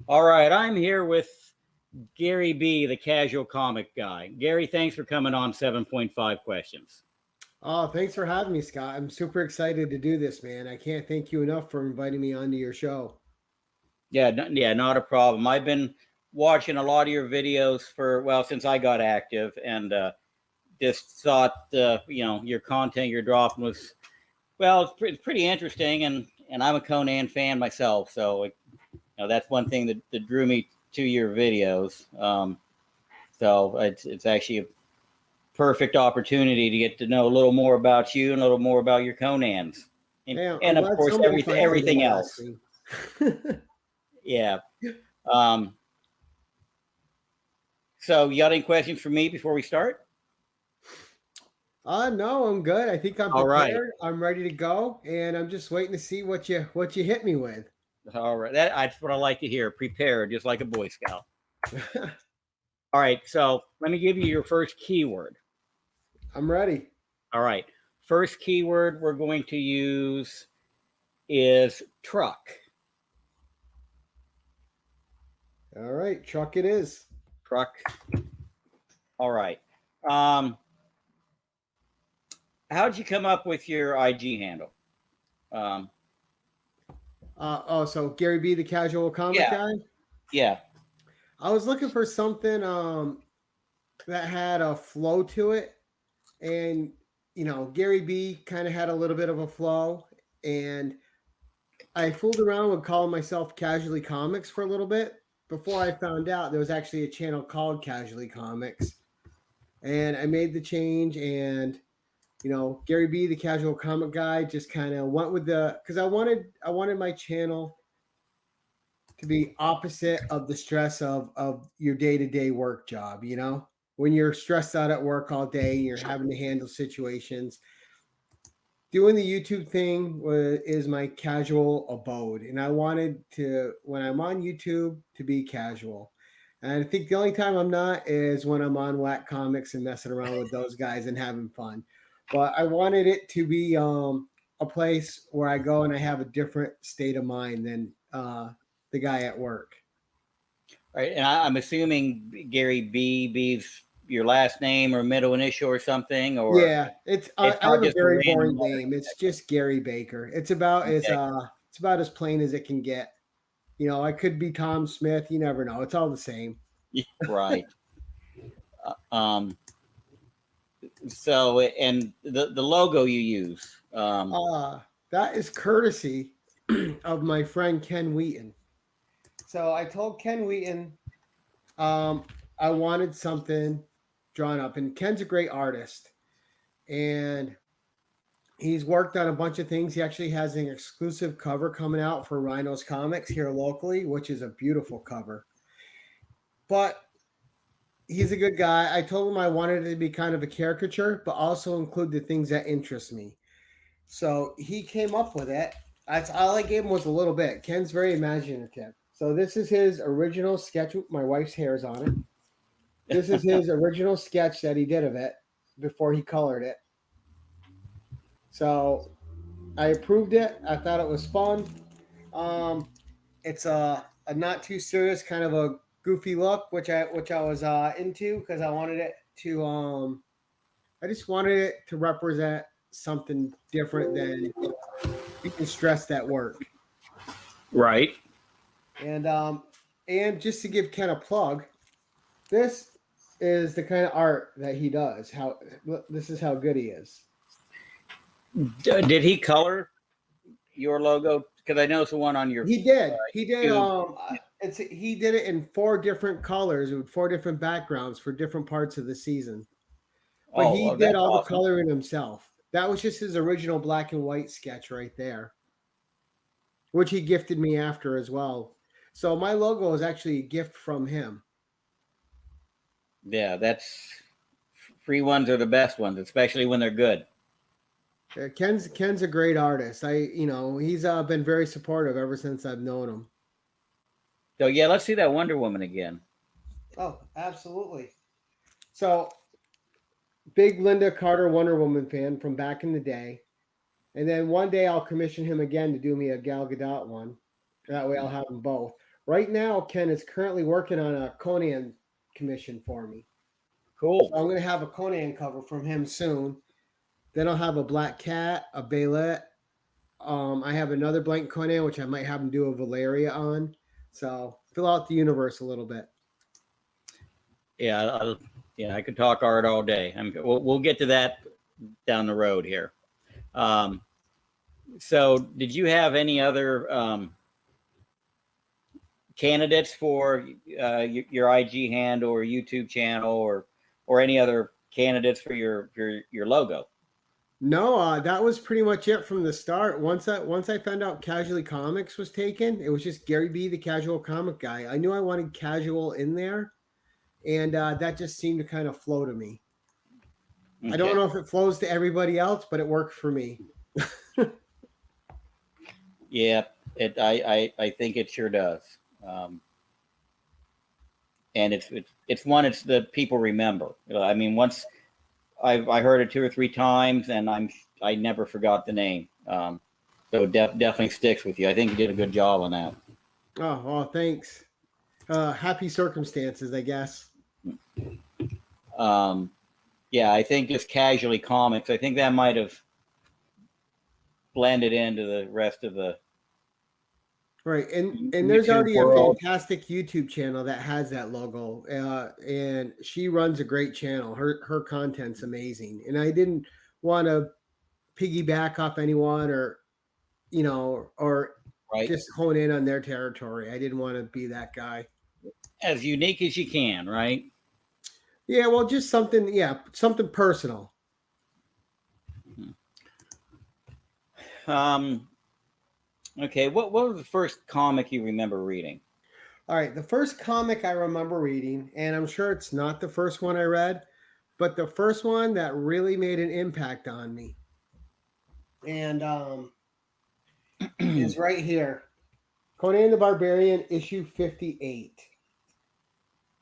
All right, I'm here with GaryB, the casual comic guy. Gary, thanks for coming on 7.5 Questions. Oh, thanks for having me, Scott. I'm super excited to do this, man. I can't thank you enough for inviting me onto your show. Yeah, not a problem. I've been watching a lot of your videos since I got active, and just thought, your content you're dropping was, it's pretty interesting, and I'm a Conan fan myself, so that's one thing that drew me to your videos. So it's actually a perfect opportunity to get to know a little more about you and a little more about your Conans, and of course everything else. Yeah. So you got any questions for me before we start? No, I'm good. I think I'm All prepared. right. I'm ready to go, and I'm just waiting to see what you hit me with. All right. That's what I like to hear. Prepared, just like a Boy Scout. All right. So let me give you your first keyword. I'm ready. All right. First keyword we're going to use is truck. All right. Truck it is. Truck. All right. How'd you come up with your IG handle? So GaryB, the casual comic guy? Yeah. I was looking for something that had a flow to it. And, GaryB kind of had a little bit of a flow. And I fooled around with calling myself Casually Comics for a little bit before I found out there was actually a channel called Casually Comics. And I made the change, and GaryB, the casual comic guy, just kind of went with because I wanted my channel to be opposite of the stress of your day-to-day work job. When you're stressed out at work all day and you're having to handle situations, doing the YouTube thing is my casual abode, and I wanted to, when I'm on YouTube, to be casual. And I think the only time I'm not is when I'm on Whack Comics and messing around with those guys and having fun. But I wanted it to be a place where I go and I have a different state of mind than the guy at work. All right, and I'm assuming GaryB's your last name or middle initial or something, or yeah, I have a very boring name. It's just Gary Baker. It's about as plain as it can get. I could be Tom Smith. You never know. It's all the same. Right. So, and the logo you use. That is courtesy of my friend Ken Wheaton. So I told Ken Wheaton I wanted something drawn up, and Ken's a great artist, and he's worked on a bunch of things. He actually has an exclusive cover coming out for Rhinos Comics here locally, which is a beautiful cover. But he's a good guy. I told him I wanted it to be kind of a caricature, but also include the things that interest me. So he came up with it. That's all I gave him was a little bit. Ken's very imaginative. So this is his original sketch. My wife's hair's on it. This is his original sketch that he did of it before he colored it. So I approved it. I thought it was fun. It's a not too serious, kind of a goofy look, which I was into, because I wanted it to I just wanted it to represent something different than being stressed at work. Right. And just to give Ken a plug, this is the kind of art that he does. This is how good he is. Did he color your logo? Because I noticed the one on your. He did. He did. He did it in 4 different colors with 4 different backgrounds for different parts of the season. But he did all the coloring himself. That was just his original black and white sketch right there, which he gifted me after as well. So my logo is actually a gift from him. Yeah, that's free ones are the best ones, especially when they're good. Ken's a great artist. He's been very supportive ever since I've known him. So yeah, let's see that Wonder Woman again. Oh, absolutely. So, big Linda Carter Wonder Woman fan from back in the day. And then one day I'll commission him again to do me a Gal Gadot one. That way I'll have them both. Right now, Ken is currently working on a Conan commission for me. Cool. So I'm going to have a Conan cover from him soon. Then I'll have a Black Cat, a Baylet. I have another blank Conan, which I might have him do a Valeria on. So fill out the universe a little bit. Yeah, I could talk art all day. We'll get to that down the road here. So, did you have any other candidates for your IG hand or YouTube channel, or any other candidates for your logo? No, that was pretty much it from the start. Once I found out Casually Comics was taken, it was just GaryB, the casual comic guy. I knew I wanted casual in there, and that just seemed to kind of flow to me. Okay. I don't know if it flows to everybody else, but it worked for me. Yeah, I think it sure does. And it's one it's the people remember. I mean, once I heard it 2 or 3 times, and I never forgot the name. So it definitely sticks with you. I think you did a good job on that. Oh, thanks. Happy circumstances, I guess. Yeah, I think just Casually Comics, I think that might have blended into the rest of the right. And there's already world. A fantastic YouTube channel that has that logo, and she runs a great channel. Her content's amazing, and I didn't want to piggyback off anyone or right. Just hone in on their territory. I didn't want to be that guy. As unique as you can, right? Yeah, well, just something personal. Okay, what was the first comic you remember reading? All right, the first comic I remember reading, and I'm sure it's not the first one I read, but the first one that really made an impact on me, and is right here. Conan the Barbarian, issue 58.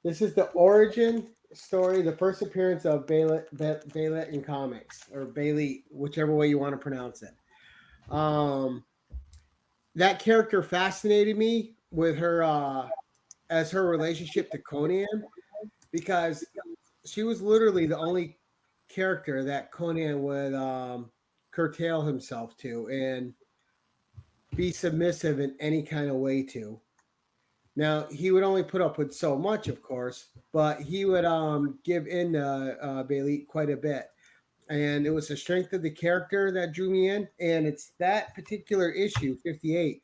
This is the origin story, the first appearance of Baylet in comics, or Bailey, whichever way you want to pronounce it. That character fascinated me with her as her relationship to Conan, because she was literally the only character that Conan would curtail himself to and be submissive in any kind of way to. Now, he would only put up with so much, of course, but he would give in to Bailey quite a bit. And it was the strength of the character that drew me in. And it's that particular issue, 58,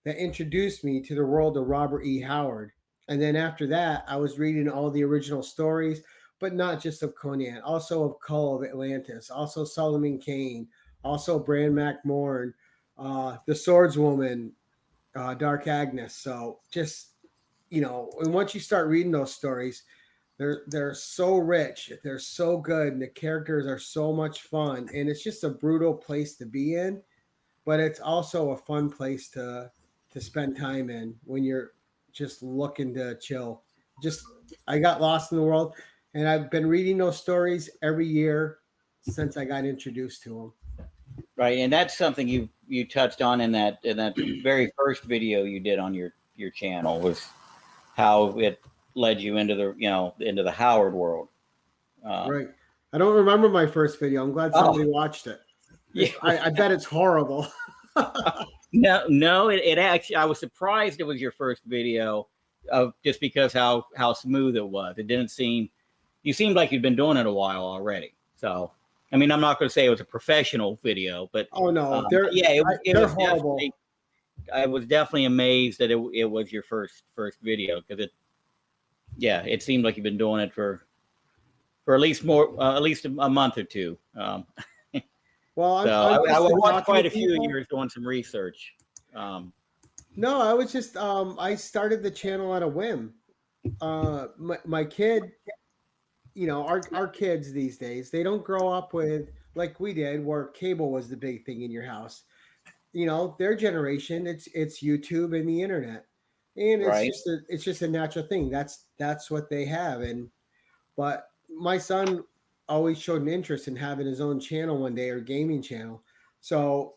that introduced me to the world of Robert E. Howard. And then after that, I was reading all the original stories, but not just of Conan, also of Cull of Atlantis, also Solomon Kane, also Bran MacMorn, the Swordswoman, Dark Agnes. So just, and once you start reading those stories, they're so rich, they're so good, and the characters are so much fun, and it's just a brutal place to be in, but it's also a fun place to spend time in when you're just looking to chill. I got lost in the world, and I've been reading those stories every year since I got introduced to them. Right, and that's something you touched on in that very first video you did on your channel, was how it led you into the Howard world. Right. I don't remember my first video. I'm glad somebody watched it. Yeah. I bet it's horrible. No, it actually, I was surprised it was your first video, just because how smooth it was. It didn't seem, you seemed like you'd been doing it a while already. So, I mean, I'm not going to say it was a professional video, but oh no, they're horrible. I was definitely amazed that it was your first video, because it seemed like you've been doing it for at least a month or two. Well, I watched quite a few of yours doing some research. No, I was just I started the channel on a whim. My kid, our kids these days, they don't grow up with, like we did, where cable was the big thing in your house. Their generation, it's YouTube and the internet, and it's just a natural thing. That's what they have. But my son always showed an interest in having his own channel one day, or gaming channel. So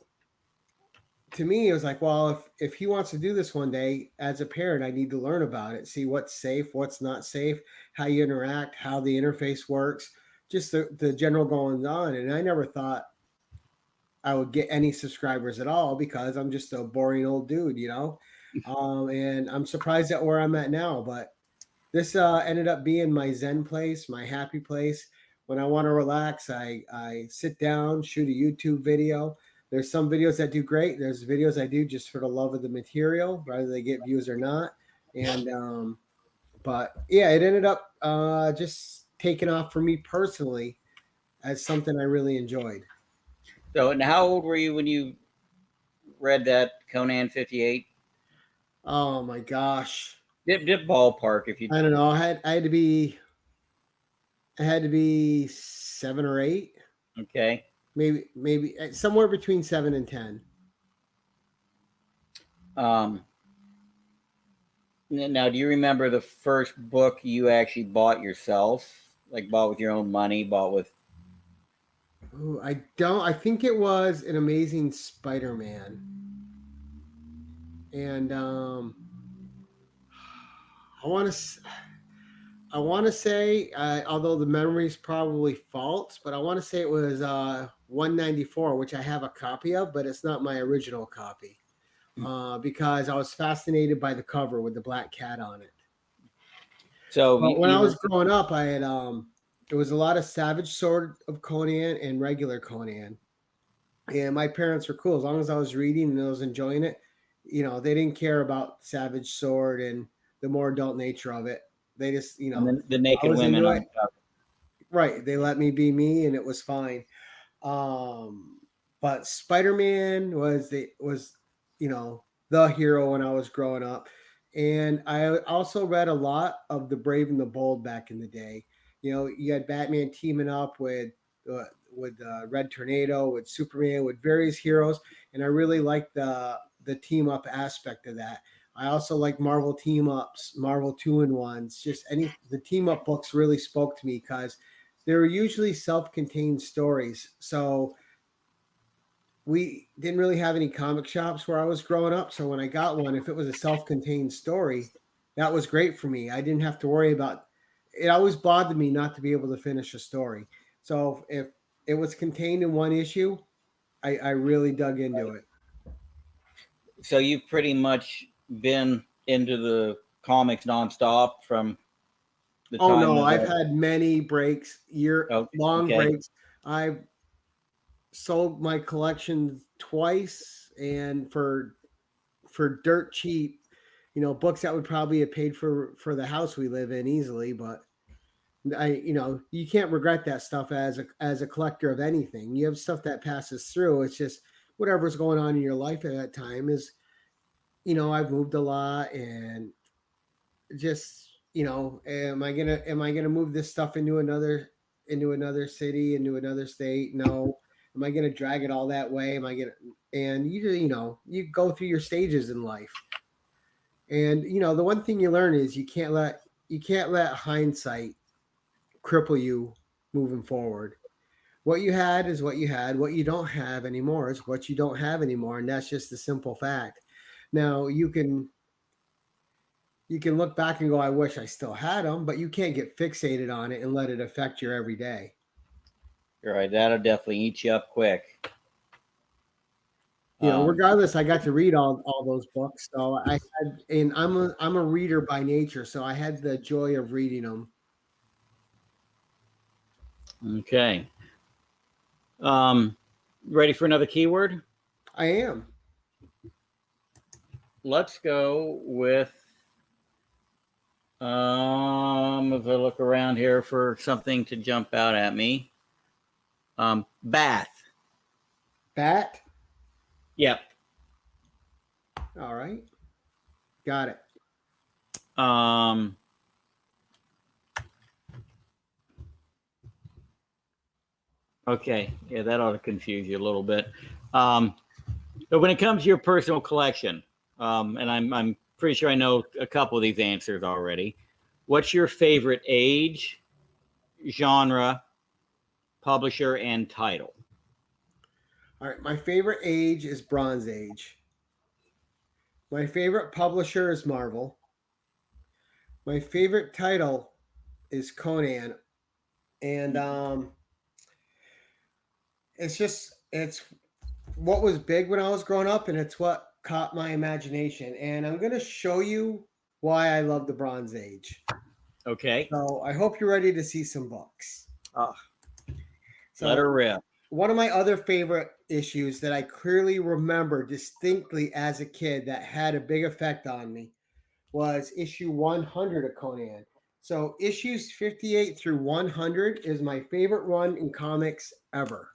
to me, it was like, well, if he wants to do this one day, as a parent, I need to learn about it, see what's safe, what's not safe, how you interact, how the interface works, just the general goings on. And I never thought I would get any subscribers at all because I'm just a boring old dude, you know. And I'm surprised at where I'm at now. But this ended up being my Zen place, my happy place. When I want to relax, I sit down, shoot a YouTube video. There's some videos that do great. There's videos I do just for the love of the material, whether they get views or not. And but yeah, it ended up just taking off for me personally as something I really enjoyed. So, and how old were you when you read that Conan 58? Oh my gosh. Dip ballpark if you. I don't know. I had to be 7 or 8, Okay. maybe somewhere between 7 and 10. Um, Now, do you remember the first book you actually bought yourself? Like bought with your own money, bought with. Ooh, I don't. I think it was an Amazing Spider-Man, and I want to. I want to say, although the memory is probably false, but I want to say it was 194, which I have a copy of, but it's not my original copy because I was fascinated by the cover with the black cat on it. So But when I was growing up, I had there was a lot of Savage Sword of Conan and regular Conan, and my parents were cool as long as I was reading and I was enjoying it. You know, they didn't care about Savage Sword and the more adult nature of it. They just, you and know, the I naked was women into on it. the cover. Right. They let me be me and it was fine. Um, but Spider-Man was, you know, the hero when I was growing up. And I also read a lot of The Brave and the Bold back in the day. You know, you had Batman teaming up with Red Tornado, with Superman, with various heroes, and I really liked the team up aspect of that. I also like Marvel team ups, Marvel 2-in-1s. Just the team up books really spoke to me because they were usually self-contained stories. So we didn't really have any comic shops where I was growing up. So when I got one, if it was a self-contained story, that was great for me. I didn't have to worry about it. Always bothered me not to be able to finish a story. So if it was contained in one issue, I really dug into it. So you've pretty much been into the comics nonstop from the Oh time no, of I've the. had many breaks, year Oh, long okay. breaks. I've sold my collection twice and for dirt cheap, you know, books that would probably have paid for the house we live in easily, but you know, you can't regret that stuff as a collector of anything. You have stuff that passes through. It's just whatever's going on in your life at that time is, you know, I've moved a lot and just, you know, am I gonna move this stuff into another city, into another state? No. Am I gonna drag it all that way? Am I gonna and you know, you go through your stages in life. And you know, the one thing you learn is you can't let hindsight cripple you moving forward. What you had is what you had. What you don't have anymore is what you don't have anymore, and that's just a simple fact. Now you can look back and go, I wish I still had them, but you can't get fixated on it and let it affect your everyday. You're right. That'll definitely eat you up quick. You know, Um, regardless, I got to read all those books. So I had, and I'm a reader by nature, so I had the joy of reading them. okay. Ready for another keyword? I am. Let's go with. If I look around here for something to jump out at me. Bath. Bat. Yep. All right. Got it. Um, okay. Yeah, that ought to confuse you a little bit. But when it comes to your personal collection, and I'm pretty sure I know a couple of these answers already. What's your favorite age, genre, publisher, and title? All right. My favorite age is Bronze Age. My favorite publisher is Marvel. My favorite title is Conan, and it's what was big when I was growing up, and it's what caught my imagination. And I'm gonna show you why I love the Bronze Age. Okay. So I hope you're ready to see some books. Oh, let So her rip. one of my other favorite issues that I clearly remember distinctly as a kid that had a big effect on me was issue 100 of Conan. So issues 58 through 100 is my favorite run in comics ever.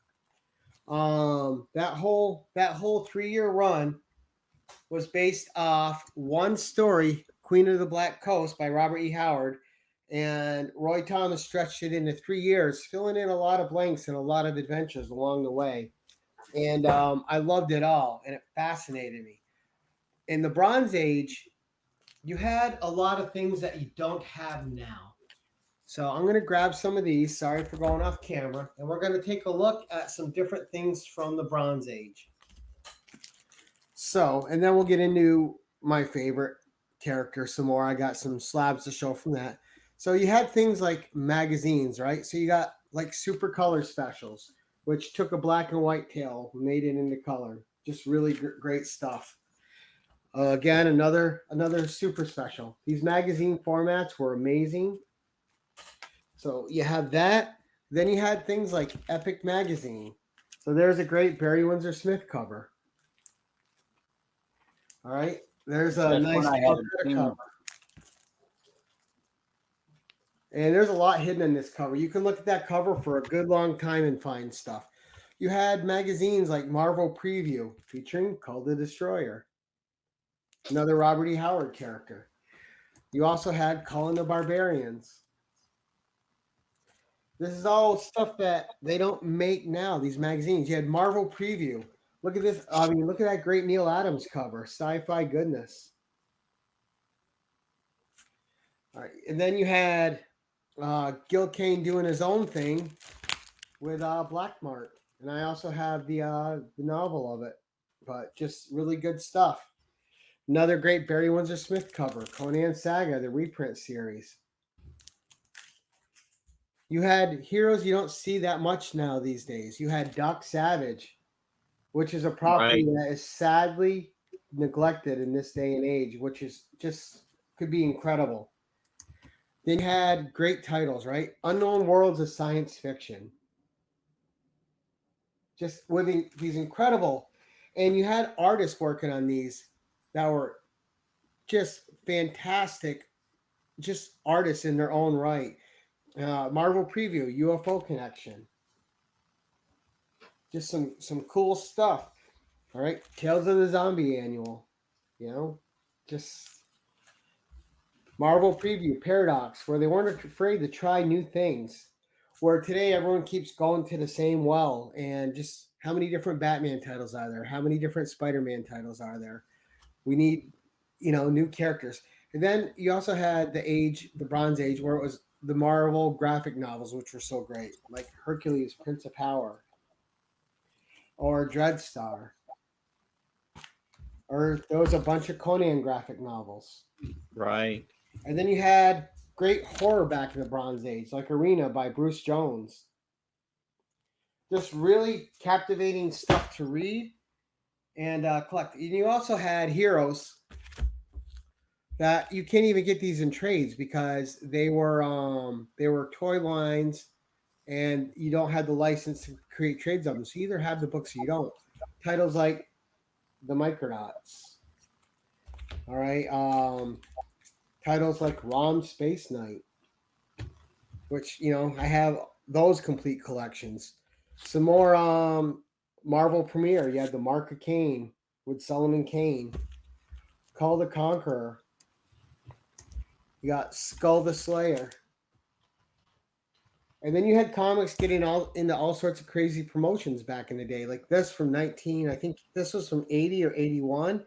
That whole 3-year run was based off one story, Queen of the Black Coast by Robert E. Howard, and Roy Thomas stretched it into 3 years, filling in a lot of blanks and a lot of adventures along the way. And I loved it all, and it fascinated me. In the Bronze Age, you had a lot of things that you don't have now. So I'm going to grab some of these. Sorry for going off camera. And we're going to take a look at some different things from the Bronze Age. So, and then we'll get into my favorite character some more. I got some slabs to show from that. So you had things like magazines, right? So you got like super color specials, which took a black and white tale, made it into color. Just really great stuff. Again, another super special. These magazine formats were amazing. So you have that. Then you had things like Epic Magazine. So there's a great Barry Windsor Smith cover. All right. There's a That's nice one I haven't seen. cover. And there's a lot hidden in this cover. You can look at that cover for a good long time and find stuff. You had magazines like Marvel Preview featuring Cull the Destroyer, another Robert E. Howard character. You also had Conan the Barbarians. This is all stuff that they don't make now, these magazines. You had Marvel Preview. Look at this. I mean, look at that great Neil Adams cover. Sci-fi goodness. All right. And then you had Gil Kane doing his own thing with Black Mark. And I also have the novel of it. But just really good stuff. Another great Barry Windsor Smith cover. Conan Saga, the reprint series. You had heroes you don't see that much now these days. You had Doc Savage, which is a property that is sadly neglected in this day and age, which is just could be incredible. Then you had great titles, right? Unknown Worlds of Science Fiction. Just with these incredible, and you had artists working on these that were just fantastic, just artists in their own right. Marvel Preview, UFO Connection. Just some cool stuff. All right, Tales of the Zombie Annual. You know, just Marvel Preview, Paradox, where they weren't afraid to try new things. Where today everyone keeps going to the same well, and just how many different Batman titles are there? How many different Spider-Man titles are there? We need, new characters. And then you also had the Bronze Age, where it was the Marvel graphic novels, which were so great, like Hercules, Prince of Power, or Dreadstar. Or there was a bunch of Conan graphic novels. Right. And then you had great horror back in the Bronze Age, like Arena by Bruce Jones. Just really captivating stuff to read and collect. And you also had heroes that you can't even get these in trades because they were toy lines, and you don't have the license to create trades of them. So you either have the books or you don't. Titles like the Micronauts. All right. Titles like Rom Space Knight, which I have those complete collections. Some more Marvel Premiere. You had the Mark of Cain with Solomon Kane. Call the Conqueror. You got Skull the Slayer. And then you had comics getting into all sorts of crazy promotions back in the day, like this from I think this was from 80 or 81.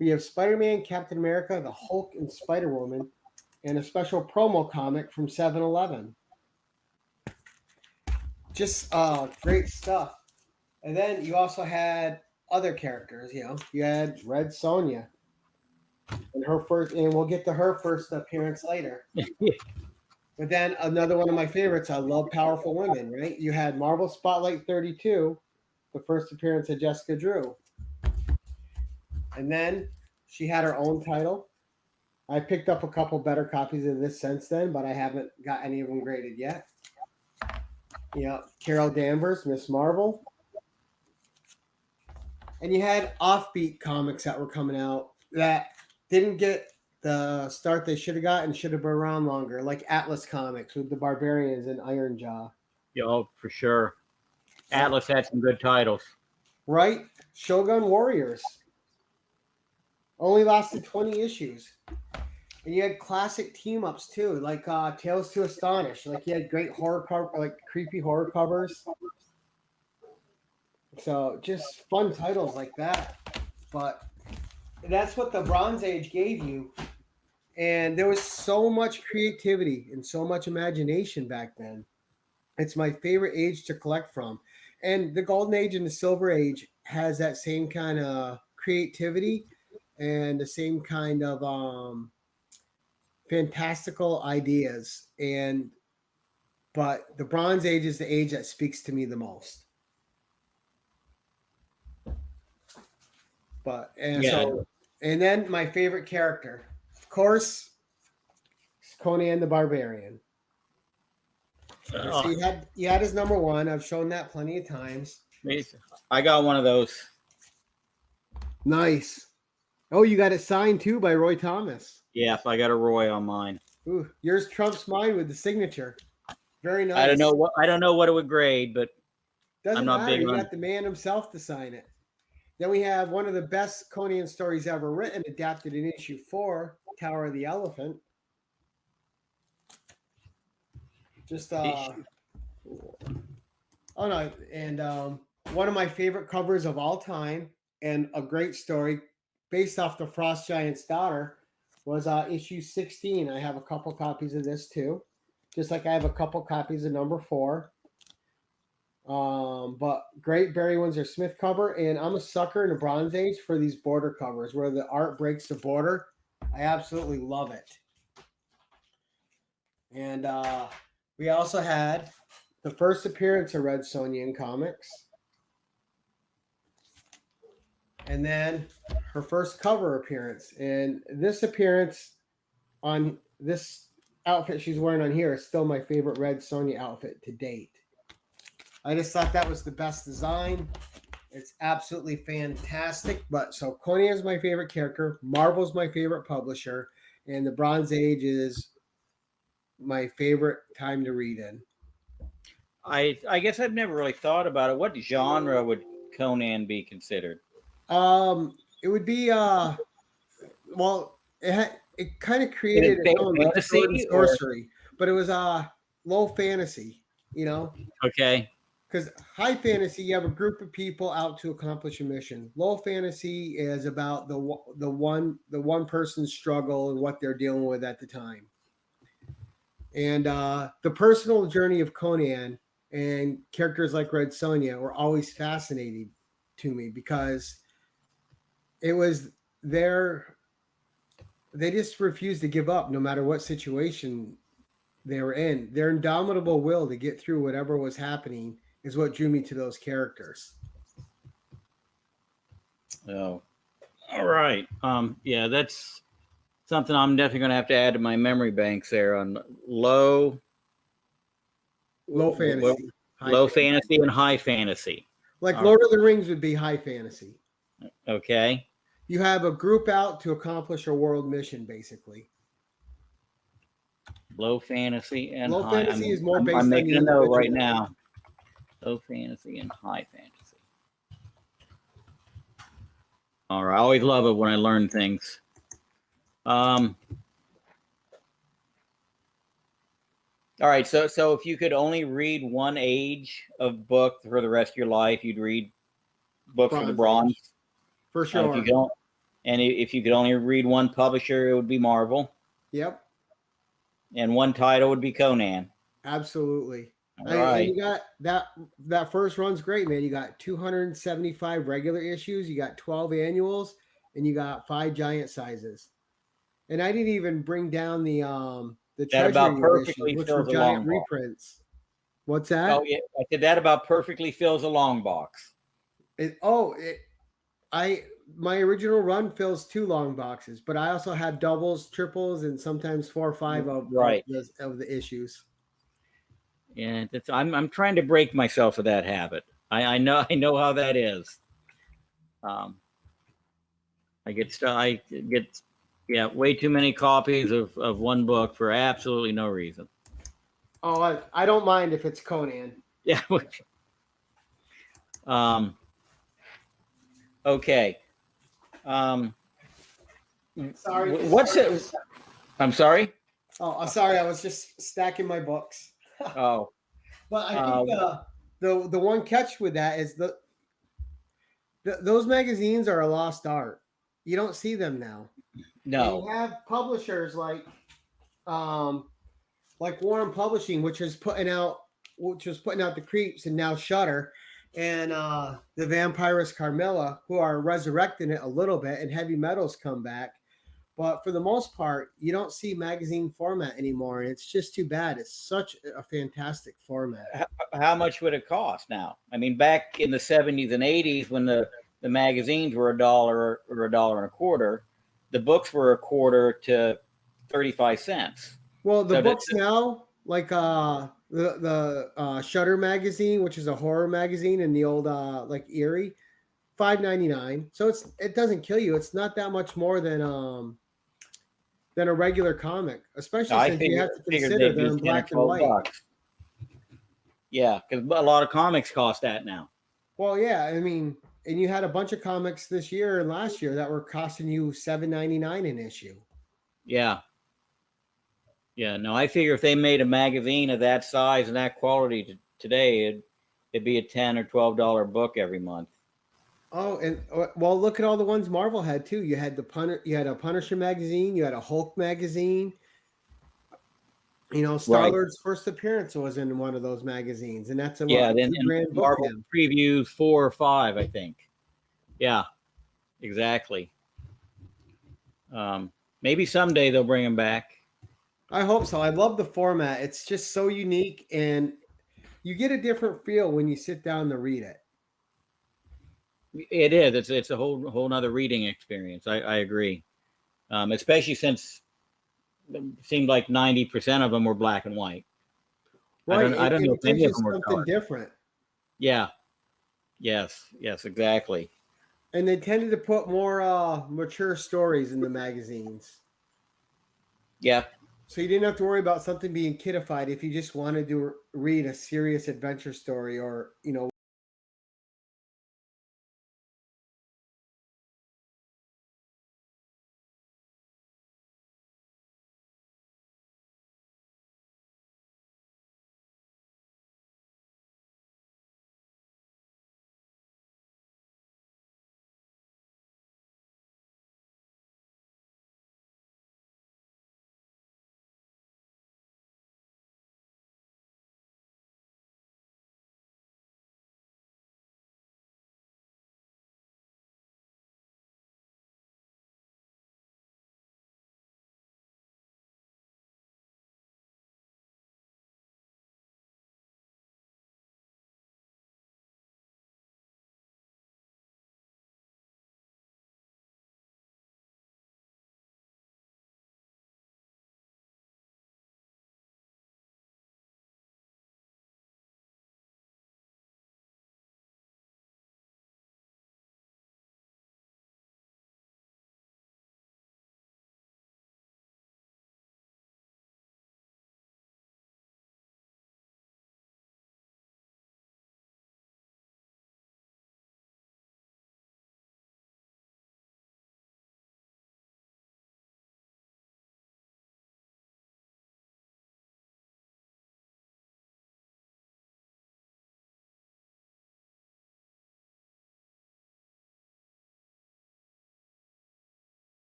We have Spider-Man, Captain America, the Hulk, and Spider-Woman, and a special promo comic from 7-Eleven. Just great stuff. And then you also had other characters, you had Red Sonja. And we'll get to her first appearance later. But then another one of my favorites, I love powerful women, right? You had Marvel Spotlight 32, the first appearance of Jessica Drew. And then she had her own title. I picked up a couple better copies of this since then, but I haven't got any of them graded yet. Carol Danvers, Miss Marvel. And you had offbeat comics that were coming out that didn't get the start they should have got and should have been around longer, like Atlas Comics with the Barbarians and Iron Jaw. Oh, for sure. Atlas had some good titles. Right? Shogun Warriors. Only lasted 20 issues. And you had classic team-ups too, like Tales to Astonish. Like you had great horror cover, like creepy horror covers. So just fun titles like that. But that's what the Bronze Age gave you. And there was so much creativity and so much imagination back then. It's my favorite age to collect from. And the Golden Age and the Silver Age has that same kind of creativity and the same kind of fantastical ideas. But the Bronze Age is the age that speaks to me the most. And then my favorite character, of course, is Conan the Barbarian. So you had his number one. I've shown that plenty of times. I got one of those. Nice. Oh, you got it signed too by Roy Thomas. Yeah, I got a Roy on mine. Ooh, yours trumps mine with the signature. Very nice. I don't know what it would grade, but I'm not big on. You got the man himself to sign it. Then we have one of the best Conan stories ever written, adapted in issue 4, Tower of the Elephant. One of my favorite covers of all time, and a great story based off the Frost Giant's daughter, was issue 16. I have a couple copies of this too, just like I have a couple copies of number 4. But great Barry Windsor Smith cover, and I'm a sucker in the Bronze Age for these border covers where the art breaks the border. I absolutely love it. And we also had the first appearance of Red Sonja in comics, and then her first cover appearance. And this appearance on this outfit she's wearing on here is still my favorite Red Sonja outfit to date. I just thought that was the best design. It's absolutely fantastic. But so Conan is my favorite character. Marvel's my favorite publisher. And the Bronze Age is my favorite time to read in. I guess I've never really thought about it. What genre would Conan be considered? It would be it kind of created its own fantasy sorcery, but it was low fantasy, Okay. Because high fantasy, you have a group of people out to accomplish a mission. Low fantasy is about the one person's struggle and what they're dealing with at the time. And the personal journey of Conan and characters like Red Sonja were always fascinating to me because it was they just refused to give up no matter what situation they were in. Their indomitable will to get through whatever was happening is what drew me to those characters. Oh, all right. Yeah, that's something I'm definitely going to have to add to my memory banks there on low fantasy. Low fantasy and high fantasy. Like Lord of the Rings would be high fantasy. Okay. You have a group out to accomplish a world mission, basically. Low fantasy and low high. Fantasy is more based on I'm making a note right now. Low fantasy and high fantasy. All right. I always love it when I learn things. All right. So if you could only read one age of book for the rest of your life, you'd read books for the Bronze. For sure. If you could only read one publisher, it would be Marvel. Yep. And one title would be Conan. Absolutely. All right. And you got that first run's great, man. You got 275 regular issues, you got 12 annuals, and you got 5 giant sizes. And I didn't even bring down the That about treasury editions, perfectly which were fills a giant long box. reprints. What's Oh that? yeah, I said that about perfectly fills a long box. It, oh, it, I my original run fills 2 long boxes, but I also had doubles, triples, and sometimes 4 or 5 Right. of the issues. And I'm trying to break myself of that habit. I know how that is. Um, I get yeah, way too many copies of one book for absolutely no reason. Oh, I don't mind if it's Conan. Yeah. um, okay. Um, Sorry, what's it? I'm sorry. oh, sorry, I was just stacking my books. Oh, But I think uh, the one catch with that is those magazines are a lost art. You don't see them now, and you no. have publishers like Warren Publishing, which was putting out the Creeps, and now Shutter, and the Vampirist Carmilla, who are resurrecting it a little bit, and Heavy Metals come back. But for the most part, you don't see magazine format anymore, and it's just too bad. It's such a fantastic format. How much would it cost now? I mean, back in the 70s and 80s, when the magazines were $1 or $1.25, the books were a quarter to 35 cents. Well, the So that, books now, like the Shutter magazine, which is a horror magazine, and the old like Eerie, $5.99. So it doesn't kill you. It's not that much more than a regular comic, especially I since you have to figured consider they'd they're be in 10 or black and 12 white. bucks. Yeah, because a lot of comics cost that now. Well, yeah, I mean, and you had a bunch of comics this year and last year that were costing you $7.99 an issue. Yeah. Yeah. No, I figure if they made a magazine of that size and that quality today, it'd be a $10 or $12 book every month. Oh, and well, look at all the ones Marvel had too. You had a Punisher magazine, you had a Hulk magazine. You know, Star Right. Lord's first appearance was in one of those magazines, and that's a Yeah. what, a Then two and grand book Marvel now. previews 4 or 5, I think. Yeah, exactly. Um, Maybe someday they'll bring them back. I hope so. I love the format. It's just so unique, and you get a different feel when you sit down to read it. It is. It's a whole nother reading experience. I agree. Especially since it seemed like 90% of them were black and white. Right. I don't know It if any gives of you them were something color. different. Yeah. Yes. Yes. Exactly. And they tended to put more mature stories in the magazines. Yeah. So you didn't have to worry about something being kidified if you just wanted to read a serious adventure story or,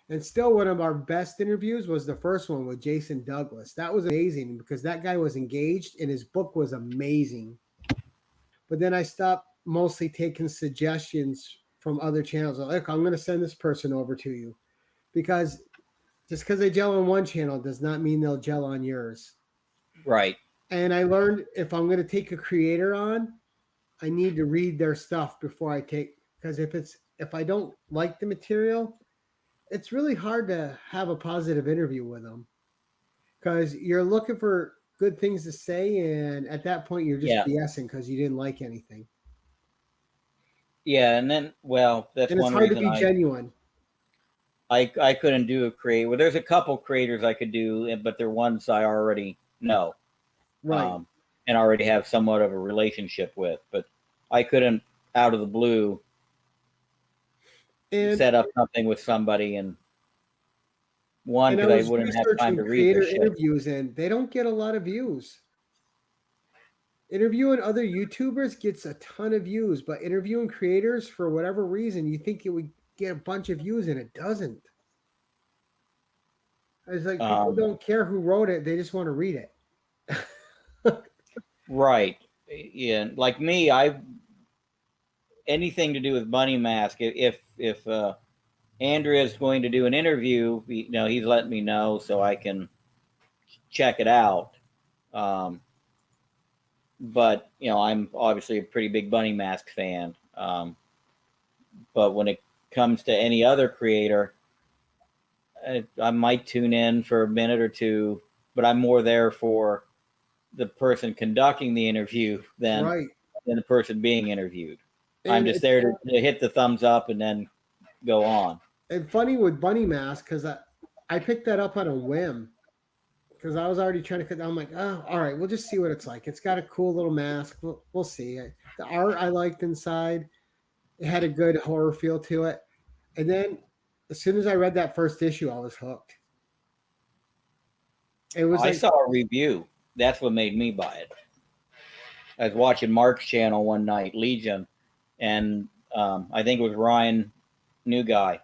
And still, one of our best interviews was the first one with Jason Douglas. That was amazing because that guy was engaged and his book was amazing. But then I stopped mostly taking suggestions from other channels. Like, I'm going to send this person over to you because just because they gel on one channel does not mean they'll gel on yours. Right. And I learned if I'm going to take a creator on, I need to read their stuff before I take, because if I don't like the material, it's really hard to have a positive interview with them because you're looking for good things to say, and at that point you're just BSing because you didn't like anything. Yeah, and then that's and it's one hard reason to be genuine. I couldn't do a creator. Well, there's a couple creators I could do, but they're ones I already know, right, and already have somewhat of a relationship with. But I couldn't, out of the blue, set up something with somebody and because I wouldn't have time to read their shit. Interviews, and they don't get a lot of views. Interviewing other YouTubers gets a ton of views, but interviewing creators, for whatever reason, you think it would get a bunch of views, and it doesn't. It's like people don't care who wrote it; they just want to read it. Right. Yeah. Like me, anything to do with Bunny Mask. If Andrea's going to do an interview, he's letting me know so I can check it out. But I'm obviously a pretty big Bunny Mask fan. But when it comes to any other creator, I might tune in for a minute or two, but I'm more there for the person conducting the interview than the person being interviewed. And I'm just there to hit the thumbs up and then go on. And funny with Bunny Mask, because I picked that up on a whim. Because I was already trying to. I'm like, oh, all right, we'll just see what it's like. It's got a cool little mask. We'll see. The art I liked inside. It had a good horror feel to it. And then, as soon as I read that first issue, I was hooked. It was. I saw a review. That's what made me buy it. I was watching Mark's channel one night, Legion, and I think it was Ryan, new guy.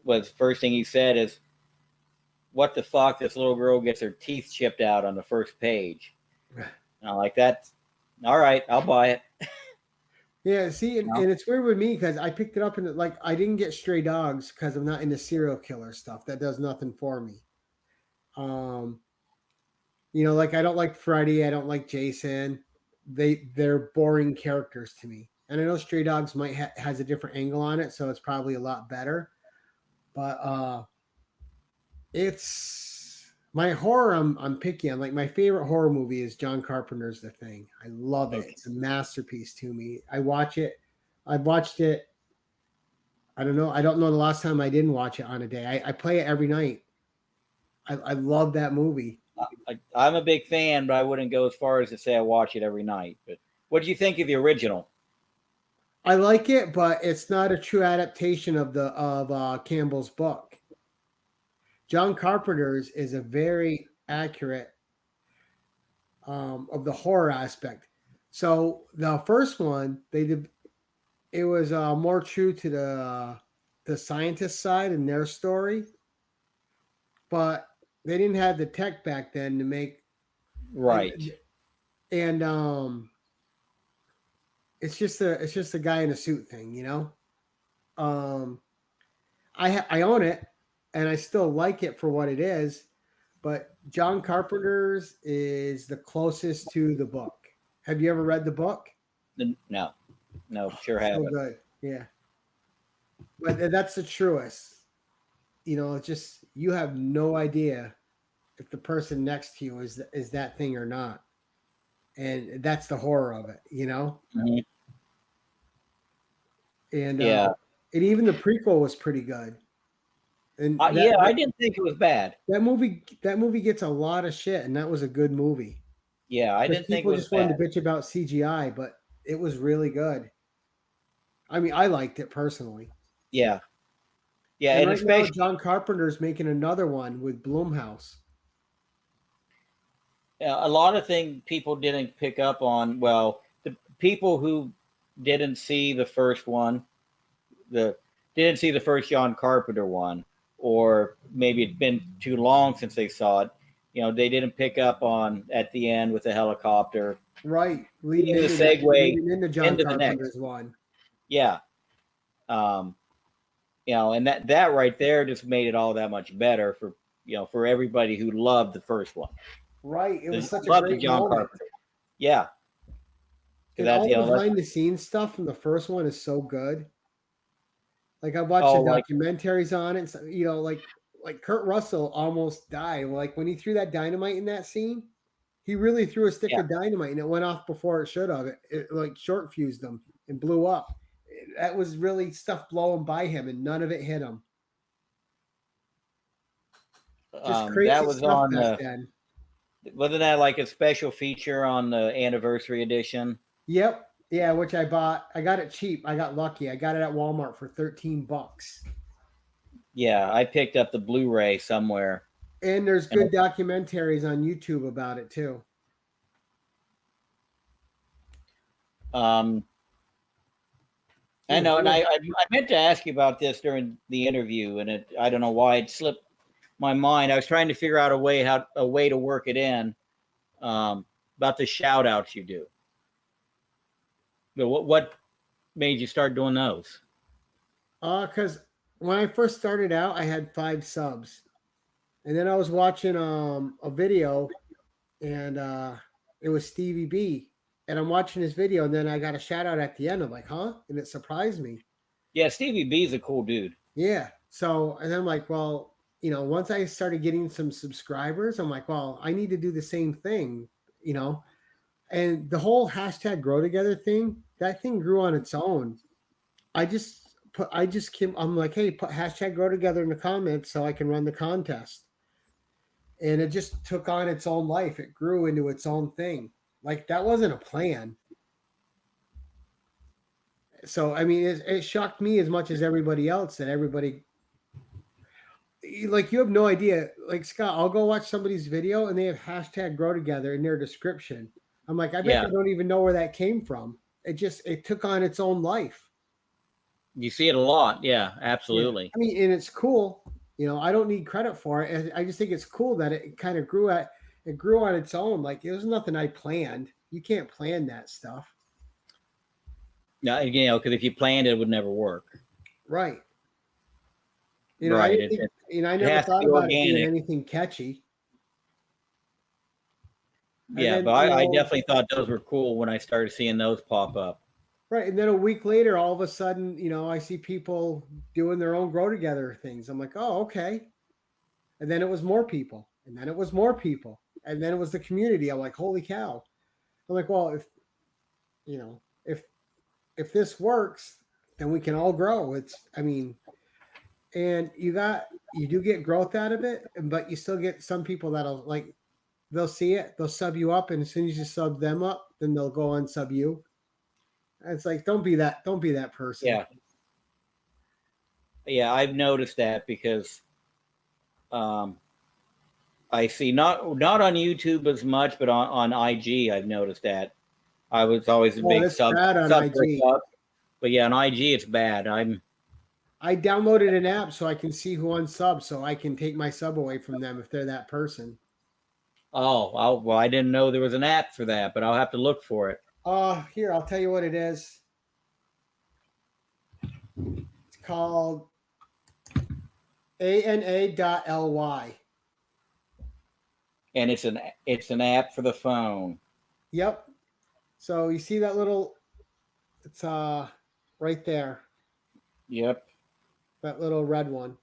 Was first thing he said is, what the fuck? This little girl gets her teeth chipped out on the first page. And I'm like, that's all right. I'll buy it. Yeah, see, and it's weird with me because I picked it up and I didn't get Stray Dogs because I'm not into serial killer stuff. That does nothing for me. I don't like Freddy. I don't like Jason. They're boring characters to me. And I know Stray Dogs might has a different angle on it, so it's probably a lot better. But it's my horror. I'm picky. I'm like, my favorite horror movie is John Carpenter's The Thing. I love it. It's a masterpiece to me. I watch it. I've watched it. I don't know the last time I didn't watch it on a day. I play it every night. I love that movie. I'm a big fan, but I wouldn't go as far as to say I watch it every night. But what do you think of the original? I like it, but it's not a true adaptation of Campbell's book. John Carpenter's is a very accurate of the horror aspect. So the first one it was more true to the scientist side and their story, but they didn't have the tech back then to make and it's just a guy in a suit thing, I own it and I still like it for what it is, but John Carpenter's is the closest to the book. Have you ever read the book? No, sure haven't. So good, yeah. But that's the truest. Just you have no idea if the person next to you is that thing or not, and that's the horror of it, Mm-hmm. And and even the prequel was pretty good. And I didn't think it was bad. That movie gets a lot of shit, and that was a good movie. Yeah, I didn't think it was just wanted to bitch about CGI, but it was really good. I mean, I liked it personally. Yeah. And right now, John Carpenter's making another one with Blumhouse. A lot of things people didn't pick up on. Well, the people who didn't see the first one, the didn't see the first John Carpenter one, or maybe it's been too long since they saw it. They didn't pick up on at the end with the helicopter. Right. Leading the segue into John into Carpenter's the next one. Yeah. And that right there just made it all that much better for everybody who loved the first one. Right. It was such a great John moment. Carpenter. Yeah. And all the behind the scenes stuff from the first one is so good. Like I watched the documentaries on it. So, like Kurt Russell almost died. Like when he threw that dynamite in that scene, he really threw a stick of dynamite and it went off before it should have. It like short fused him and blew up. That was really stuff blowing by him and none of it hit him. Just crazy that was stuff on back then. Wasn't that like a special feature on the anniversary edition? Yep. Yeah, which I bought. I got it cheap. I got lucky. I got it at Walmart for $13. Yeah, I picked up the Blu-ray somewhere. And there's good documentaries on YouTube about it too. I know, and I meant to ask you about this during the interview, and I don't know why it slipped my mind. I was trying to figure out a way to work it in about the shout outs you do. But what made you start doing those? Because when I first started out, I had 5 subs, and then I was watching a video, and it was Stevie B, and I'm watching his video, and then I got a shout out at the end. I'm like, huh? And it surprised me. Yeah, Stevie B's a cool dude. Yeah. So, and then I'm like, well, once I started getting some subscribers, I'm like, well, I need to do the same thing, and the whole hashtag grow together thing, that thing grew on its own. I'm like, hey, put hashtag grow together in the comments so I can run the contest. And it just took on its own life. It grew into its own thing. Like that wasn't a plan. So, I mean, it shocked me as much as everybody else that everybody, like, you have no idea. Like, Scott, I'll go watch somebody's video and they have hashtag grow together in their description. I'm like, I bet they don't even know where that came from. It took on its own life. You see it a lot. Yeah, absolutely. Yeah. I mean, and it's cool. I don't need credit for it. I just think it's cool that it kind of grew on its own. Like it was nothing I planned. You can't plan that stuff. No, because if you planned it, it would never work. Right. Right. I never thought about it being anything catchy. Yeah, but I definitely thought those were cool when I started seeing those pop up. Right. And then a week later, all of a sudden, I see people doing their own grow together things. I'm like, oh, okay. And then it was more people. And then it was more people. And then it was the community. I'm like, holy cow. I'm like, well, if this works, then we can all grow. And you do get growth out of it, but you still get some people they'll see it, they'll sub you up, and as soon as you sub them up, then they'll go unsub you. And it's like, don't be that person. Yeah. Yeah, I've noticed that because I see not on YouTube as much, but on IG I've noticed that. I was always a big sub on IG. But yeah, on IG it's bad. I downloaded an app so I can see who unsubs, so I can take my sub away from them if they're that person. Oh, well, I didn't know there was an app for that, but I'll have to look for it. Here, I'll tell you what it is. It's called ana.ly. And it's an app for the phone. Yep. So you see that it's right there. Yep. That little red one.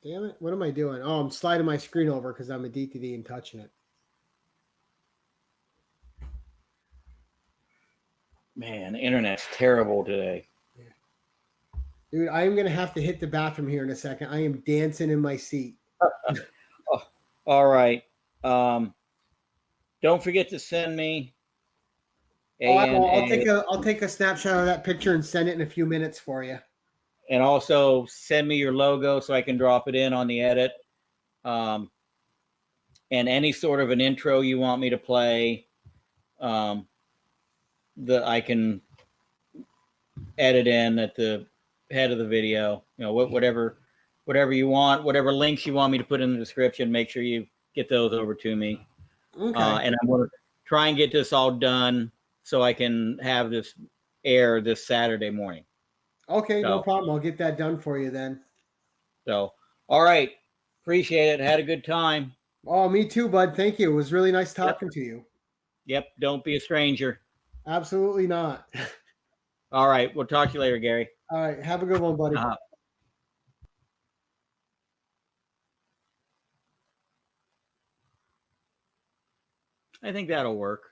Damn it. What am I doing? Oh, I'm sliding my screen over because I'm a DTD and touching it. Man, the internet's terrible today. Yeah. Dude, I am going to have to hit the bathroom here in a second. I am dancing in my seat. All right. Don't forget to send me. I'll take a snapshot of that picture and send it in a few minutes for you. And also send me your logo so I can drop it in on the edit. And any sort of an intro you want me to play, that I can edit in at the head of the video. You know, whatever you want, whatever links you want me to put in the description, make sure you get those over to me. Okay. And I'm going to try and get this all done so I can have this air this Saturday morning. Okay, no problem. I'll get that done for you then. So, all right. Appreciate it. Had a good time. Oh, me too, bud. Thank you. It was really nice talking to you. Yep. Don't be a stranger. Absolutely not. All right. We'll talk to you later, Gary. All right. Have a good one, buddy. I think that'll work.